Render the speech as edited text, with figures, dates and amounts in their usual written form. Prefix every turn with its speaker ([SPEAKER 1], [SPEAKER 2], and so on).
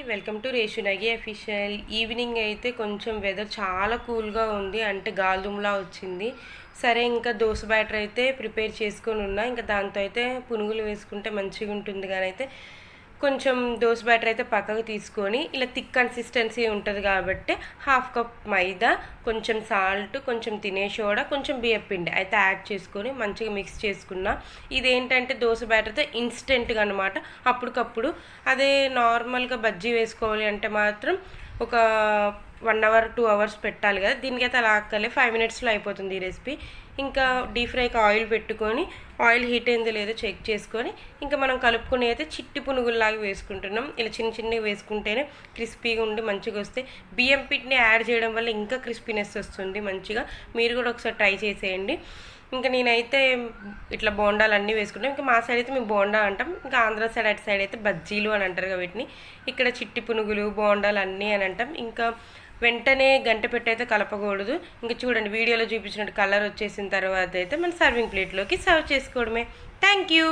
[SPEAKER 1] Welcome to రేషునగి official. Evening అయితే కొంచెం వెదర్ చాలా కూల్గా ఉంది, అంటే గాలిదుమ్లా వచ్చింది. సరే, ఇంకా దోశ బ్యాటర్ అయితే ప్రిపేర్ చేసుకొని ఉన్నా. ఇంకా దాంతో అయితే పునుగులు వేసుకుంటే మంచిగా ఉంటుంది. కానీ అయితే కొంచెం దోశ బ్యాటర్ అయితే పక్కకు తీసుకొని ఇలా థిక్ కన్సిస్టెన్సీ ఉంటుంది కాబట్టి హాఫ్ కప్ మైదా, కొంచెం సాల్ట్, కొంచెం తినే సోడా, కొంచెం బియ్యపిండి అయితే యాడ్ చేసుకొని మంచిగా మిక్స్ చేసుకున్నా. ఇదేంటంటే దోశ బ్యాటర్తో ఇన్స్టెంట్గా అనమాట, అప్పటికప్పుడు. అదే నార్మల్గా బజ్జీ వేసుకోవాలి అంటే మాత్రం ఒక 1 అవర్ 2 అవర్స్ పెట్టాలి కదా. దీనికైతే అలా అక్కలే 5 మినిట్స్లో అయిపోతుంది ఈ రెసిపీ. ఇంకా డీప్ ఫ్రైకి ఆయిల్ పెట్టుకొని ఆయిల్ హీట్ అయిందో లేదో చెక్ చేసుకొని ఇంకా మనం కలుపుకొని అయితే చిట్టి పునుగుల్లాగా వేసుకుంటున్నాం. ఇలా చిన్న చిన్నవి వేసుకుంటేనే క్రిస్పీగా ఉండి మంచిగా వస్తాయి. బియ్యం పిండిని యాడ్ చేయడం వల్ల ఇంకా క్రిస్పీనెస్ వస్తుంది మంచిగా. మీరు కూడా ఒకసారి ట్రై చేసేయండి. ఇంకా నేనైతే ఇట్లా బోండాలు అన్నీ వేసుకుంటాం. ఇంకా మా సైడ్ అయితే మేము బోండా అంటాం, ఇంకా ఆంధ్ర సైడ్ అటు సైడ్ అయితే బజ్జీలు అని అంటారు వీటిని. ఇక్కడ చిట్టి పునుగులు, బోండాలు అన్నీ అని అంటాం. ఇంకా వెంటనే గంట పెట్టి అయితే కలపకూడదు. ఇంకా చూడండి, వీడియోలో చూపించినట్టు కలర్ వచ్చేసిన తర్వాత అయితే మన సర్వింగ్ ప్లేట్లోకి సర్వ్ చేసుకోవడమే. Thank you.